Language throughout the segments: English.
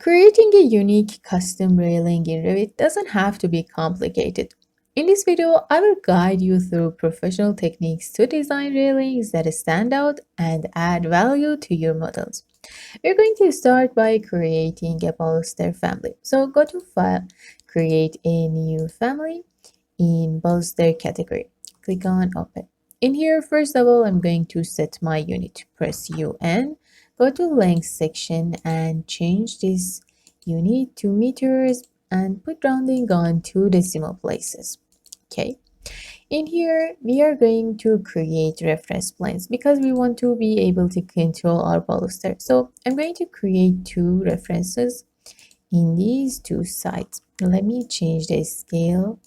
Creating a unique custom railing in Revit doesn't have to be complicated. In this video, I will guide you through professional techniques to design railings that stand out and add value to your models. We're going to start by creating a baluster family. So go to File, Create a new family in baluster category. Click on Open. In here, first of all, I'm going to set my unit. Press UN, go to Length section and change this unit to meters and put rounding on 2 decimal places. Okay. In here, we are going to create reference planes because we want to be able to control our baluster. So I'm going to create 2 references in these 2 sides. Let me change the scale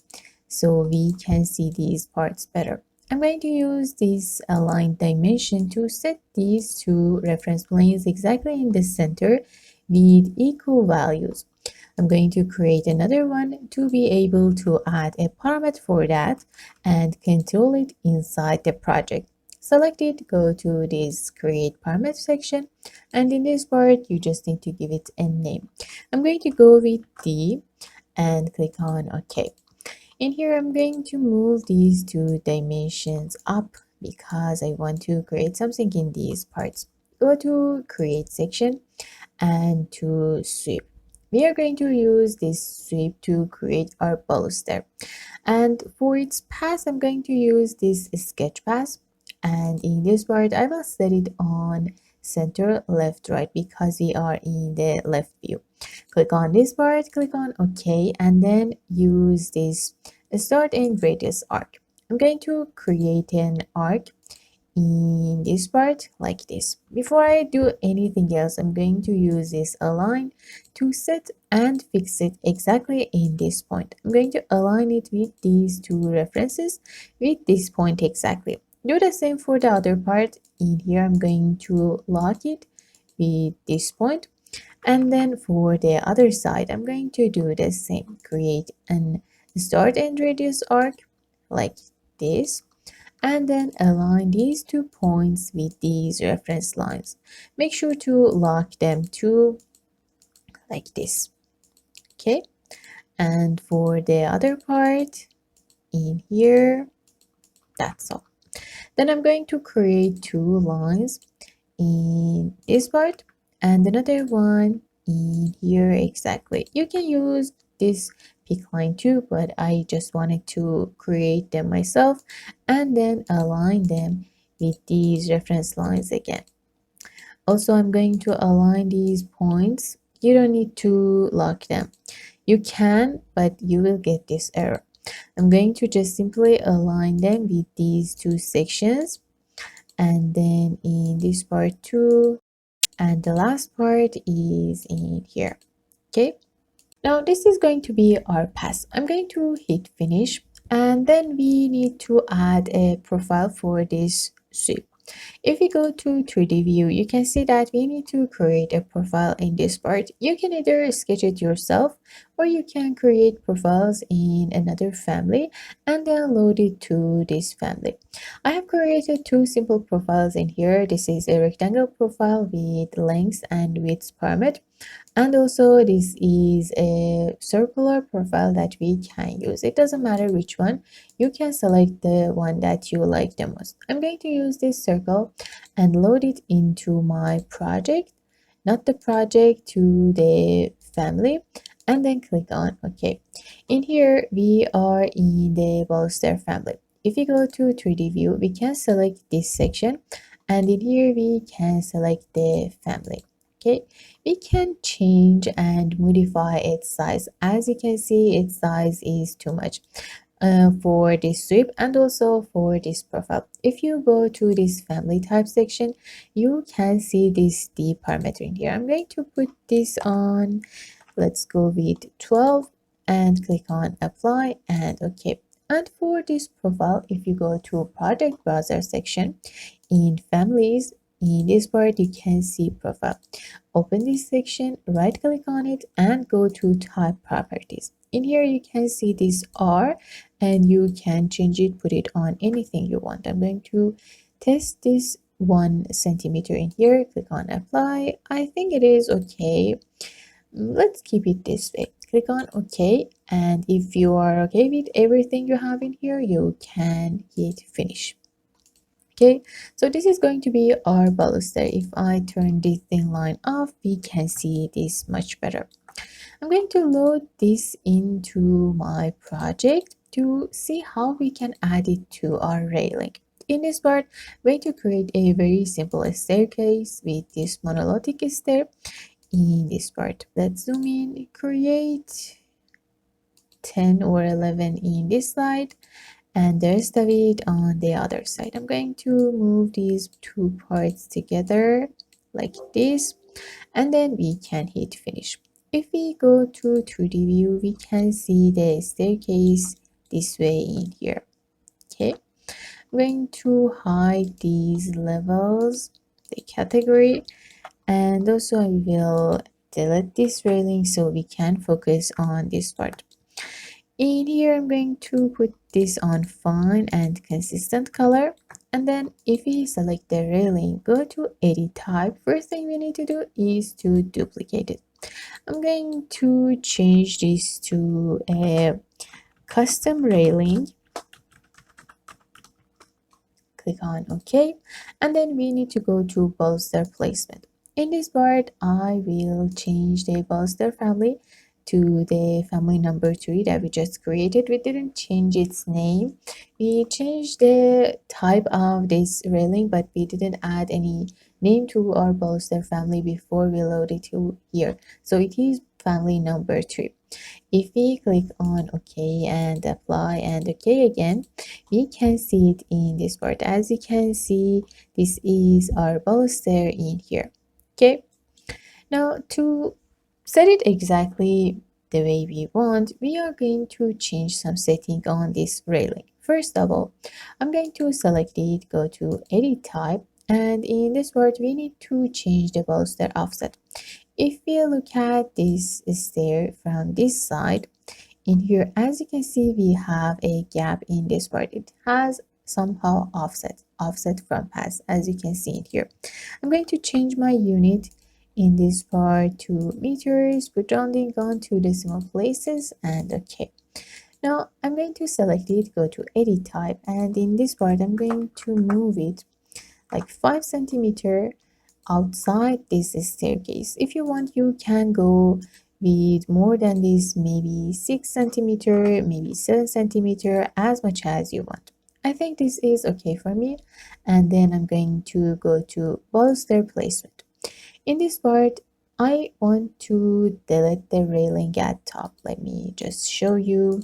so we can see these parts better. I'm going to use this align dimension to set these 2 reference planes exactly in the center with equal values. I'm going to create another one to be able to add a parameter for that and control it inside the project. Select it, go to this create parameter section, and in this part you just need to give it a name. I'm going to go with D and click on OK. In here, I'm going to move these 2 dimensions up because I want to create something in these parts. Go to create section and to sweep. We are going to use this sweep to create our baluster. And for its path, I'm going to use this sketch path. And in this part, I will set it on center left right because we are in the left view. Click on this part, click on OK, and then use this start and radius arc. I'm going to create an arc in this part like this. Before I do anything else, I'm going to use this align to set and fix it exactly in this point. I'm going to align it with these 2 references with this point exactly. Do the same for the other part. In here, I'm going to lock it with this point. And then for the other side, I'm going to do the same. Create an start and radius arc like this. And then align these 2 points with these reference lines. Make sure to lock them too like this. Okay. And for the other part in here, that's all. Then I'm going to create 2 lines in this part and another one in here exactly. You can use this pick line too, but I just wanted to create them myself and then align them with these reference lines again. Also, I'm going to align these points. You don't need to lock them. You can, but you will get this error. I'm going to just simply align them with these 2 sections and then in this part too, and the last part is in here. Okay, now this is going to be our path. I'm going to hit finish and then we need to add a profile for this sweep. If you go to 3D view, you can see that we need to create a profile in this part. You can either sketch it yourself or you can create profiles in another family and then load it to this family. I have created 2 simple profiles in here. This is a rectangle profile with length and width parameter. And also this is a circular profile that we can use. It doesn't matter which one. You can select the one that you like the most. I'm going to use this circle and load it into my project, not the project, to the family, and then click on OK. In here, we are in the baluster family. If you go to 3D view, we can select this section, and in here we can select the family. Okay, we can change and modify its size. As you can see, its size is too much for this sweep and also for this profile. If you go to this family type section, you can see this D parameter in here. I'm going to put this on, let's go with 12 and click on apply and OK. And for this profile, if you go to project browser section in families, in this part you can see profile. Open this section, right click on it and go to type properties. In here you can see this R and you can change it, put it on anything you want. I'm going to test this 1 centimeter in here. Click on apply. I think it is okay. let's keep it this way. Click on OK, and if you are okay with everything you have in here, you can hit finish. Okay, so this is going to be our baluster. If I turn this thin line off, we can see this much better. I'm going to load this into my project to see how we can add it to our railing. In this part, I'm going to create a very simple staircase with this monolithic stair. In this part, let's zoom in, create 10 or 11 in this side, and the rest of it on the other side. I'm going to move these two parts together like this, and then we can hit finish. If we go to 2D view, we can see the staircase this way in here. Okay, I'm going to hide these levels, the category, and also I will delete this railing so we can focus on this part. In here, I'm going to put this on fine and consistent color. And then if we select the railing, go to edit type. First thing we need to do is to duplicate it. I'm going to change this to a custom railing. Click on OK. And then we need to go to baluster placement. In this part, I will change the baluster family to the family number 3 that we just created. We didn't change its name. We changed the type of this railing, but we didn't add any name to our baluster family before we load it to here. So it is family number 3. If we click on OK and apply and OK again, we can see it in this part. As you can see, this is our baluster in here. Okay, now to set it exactly the way we want, we are going to change some setting on this railing. First of all, I'm going to select it, go to edit type, and in this part we need to change the baluster offset. If we look at this stair from this side, in here, as you can see, we have a gap in this part. It has somehow offset from past, as you can see in here. I'm going to change my unit in this part to meters, put rounding on to decimal places, and okay. Now I'm going to select it, go to edit type, and in this part I'm going to move it like 5 centimeter outside this staircase. If you want, you can go with more than this, maybe 6 centimeter, maybe 7 centimeter, as much as you want. I think this is okay for me. And then I'm going to go to baluster placement. In this part, I want to delete the railing at top. Let me just show you.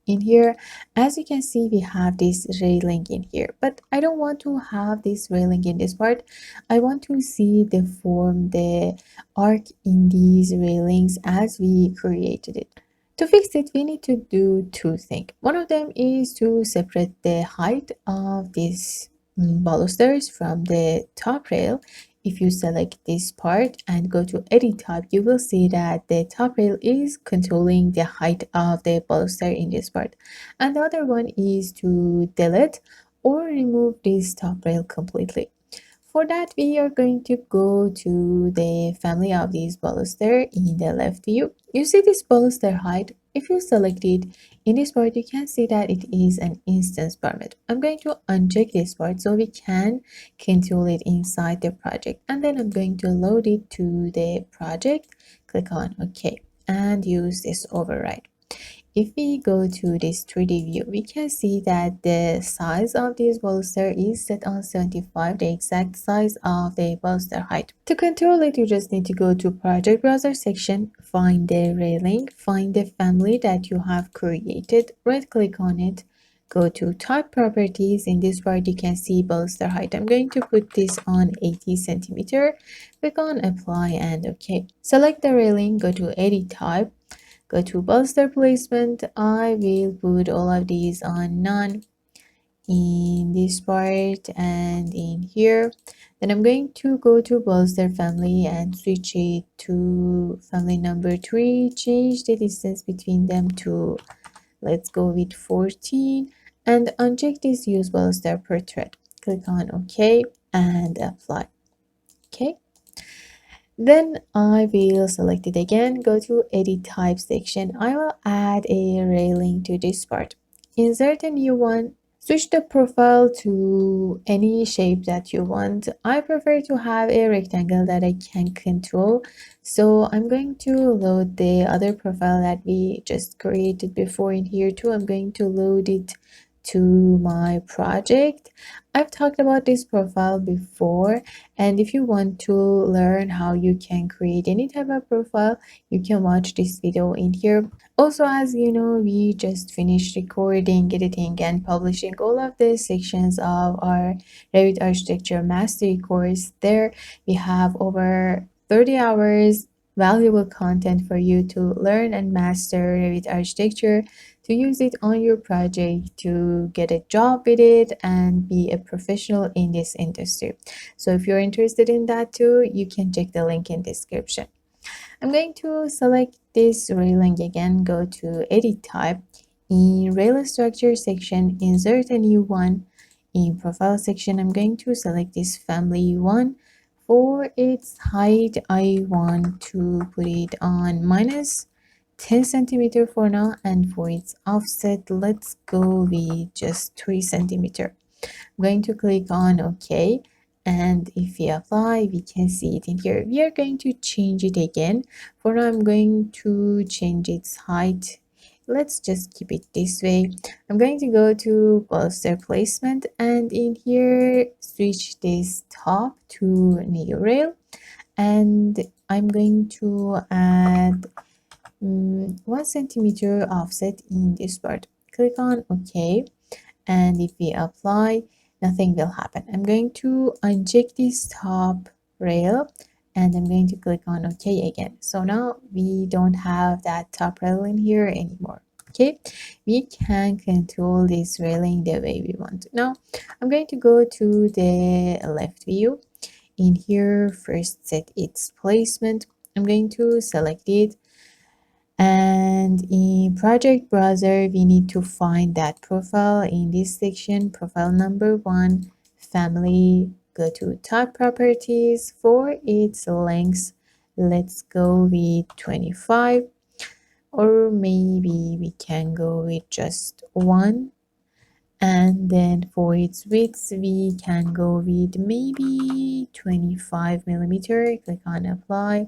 In here, as you can see, we have this railing in here, but I don't want to have this railing in this part. I want to see the form, the arc in these railings as we created it. To fix it, we need to do two things. One of them is to separate the height of these balusters from the top rail. If you select this part and go to edit type, you will see that the top rail is controlling the height of the baluster in this part. And the other one is to delete or remove this top rail completely. For that, we are going to go to the family of these baluster in the left view. You see this baluster height. If you select it in this part, you can see that it is an instance permit. I'm going to uncheck this part so we can control it inside the project. And then I'm going to load it to the project. Click on OK and use this override. If we go to this 3D view, we can see that the size of this baluster is set on 75, the exact size of the baluster height. To control it, you just need to go to project browser section, find the railing, find the family that you have created, right click on it, go to type properties. In this part, you can see baluster height. I'm going to put this on 80 centimeter. Click on apply and OK. Select the railing, go to edit type. Go to baluster placement. I will put all of these on none in this part and in here. Then I'm going to go to baluster family and switch it to family number 3. Change the distance between them to, let's go with 14, and uncheck this use baluster per thread. Click on OK and apply. Okay. Then I will select it again, go to edit type section. I will add a railing to this part. Insert a new one. Switch the profile to any shape that you want. I prefer to have a rectangle that I can control. So I'm going to load the other profile that we just created before in here too. I'm going to load it to my project. I've talked about this profile before, and if you want to learn how you can create any type of profile, you can watch this video in here. Also, as you know, we just finished recording, editing, and publishing all of the sections of our Revit Architecture Mastery course. There we have over 30 hours valuable content for you to learn and master Revit Architecture, to use it on your project, to get a job with it, and be a professional in this industry. So if you're interested in that too, you can check the link in description. I'm going to select this railing again, go to edit type. In rail structure section, insert a new one. In profile section, I'm going to select this family one. For its height, I want to put it on minus 10 centimeter for now, and for its offset, let's go with just 3 centimeter. I'm going to click on OK, and if we apply, we can see it in here. We are going to change it again. For now, I'm going to change its height. Let's just keep it this way. I'm going to go to baluster placement, and in here switch this top to new rail, and I'm going to add 1 centimeter offset in this part. Click on OK, and if we apply, nothing will happen. I'm going to uncheck this top rail, and I'm going to click on OK again. So now we don't have that top rail in here anymore. Okay, we can control this railing the way we want. Now I'm going to go to the left view. In here, first set its placement. I'm going to select it, and in project browser we need to find that profile in this section, profile number 1, family. Go to type properties. For its length, let's go with 25, or maybe we can go with just 1. And then for its width, we can go with maybe 25 millimeter. Click on apply,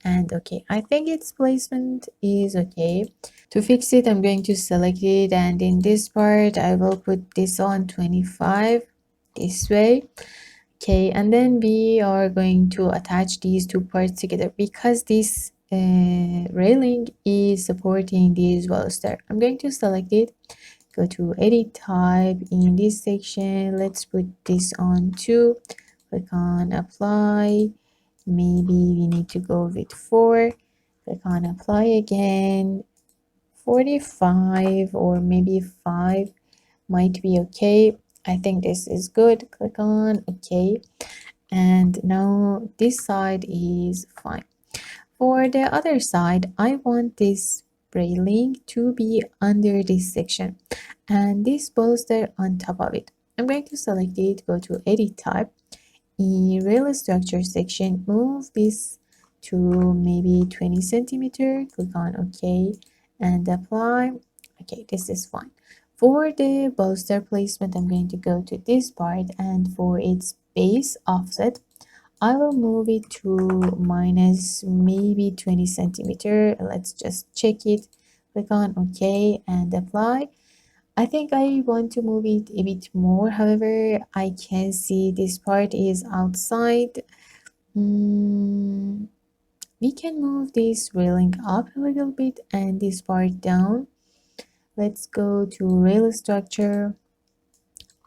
and okay, I think its placement is okay. To fix it, I'm going to select it, and in this part I will put this on 25 this way. Okay, and then we are going to attach these two parts together because this railing is supporting this baluster. I'm going to select it, go to edit type. In this section, let's put this on 2. Click on apply. Maybe we need to go with 4. Click on apply again. 45 or maybe 5 might be okay. I think this is good. Click on OK, and now this side is fine. For the other side, I want this railing to be under this section and this baluster on top of it. I'm going to select it, go to edit type. In rail structure section, move this to maybe 20 centimeter. Click on OK and apply. Okay, this is fine. For the baluster placement, I'm going to go to this part, and for its base offset, I will move it to minus maybe 20 centimeter. Let's just check it. Click on OK and apply. I think I want to move it a bit more. However, I can see this part is outside. We can move this railing up a little bit and this part down. Let's go to rail structure.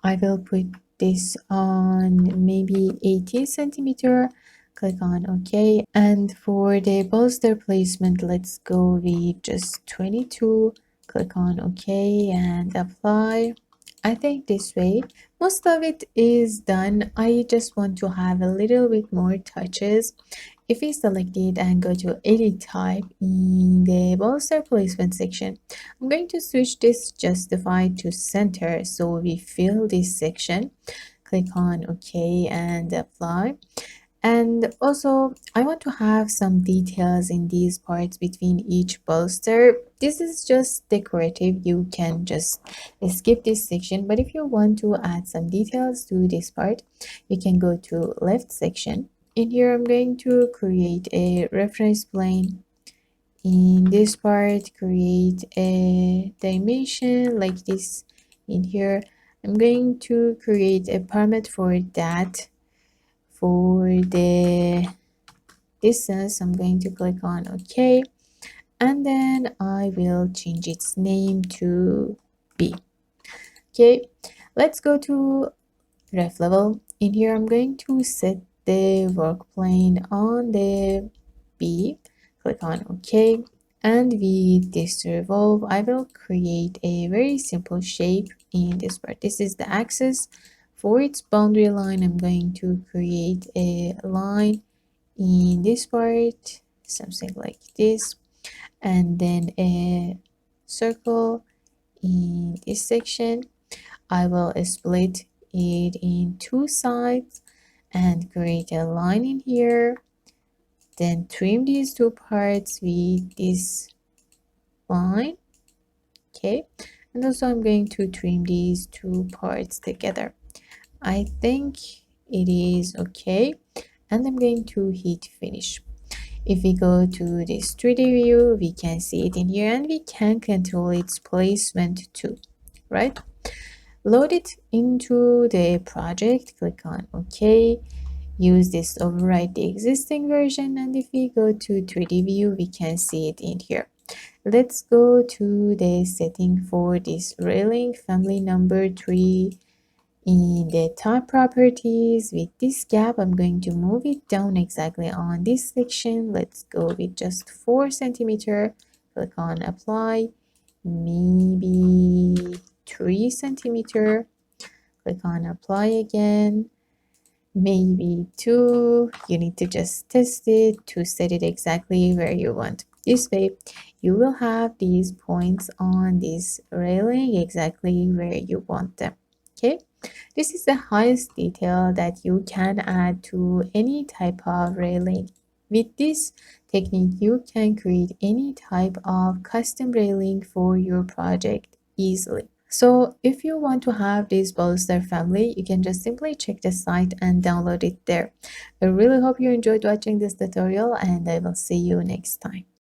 I will put this on maybe 80 centimeter. Click on OK. And for the baluster placement, let's go with just 22. Click on OK and apply. I think this way most of it is done. I just want to have a little bit more touches. If we select it and go to edit type in the baluster placement section, I'm going to switch this justify to center so we fill this section. Click on OK and apply. And also, I want to have some details in these parts between each baluster. This is just decorative. You can just skip this section. But if you want to add some details to this part, you can go to left section. In here, I'm going to create a reference plane. In this part, create a dimension like this. In here, I'm going to create a parameter for that. For the distance, I'm going to click on OK, and then I will change its name to B. Okay, let's go to ref level. In here, I'm going to set the work plane on the B. Click on OK, and with this revolve, I will create a very simple shape in this part. This is the axis. For its boundary line, I'm going to create a line in this part, something like this, and then a circle in this section. I will split it in two sides and create a line in here, then trim these two parts with this line. Okay, and also I'm going to trim these two parts together. I think it is okay, and I'm going to hit finish. If we go to this 3D view, we can see it in here and we can control its placement too, right? Load it into the project, click on OK, use this to override the existing version, and if we go to 3D view, we can see it in here. Let's go to the setting for this railing, family number 3. In the type properties, with this gap, I'm going to move it down exactly on this section. Let's go with just 4 centimeter. Click on apply, maybe 3 centimeter. Click on apply again, maybe 2. You need to just test it to set it exactly where you want. This way, you will have these points on this railing exactly where you want them. Okay, this is the highest detail that you can add to any type of railing. With this technique, you can create any type of custom railing for your project easily. So if you want to have this baluster family, you can just simply check the site and download it there. I really hope you enjoyed watching this tutorial, and I will see you next time.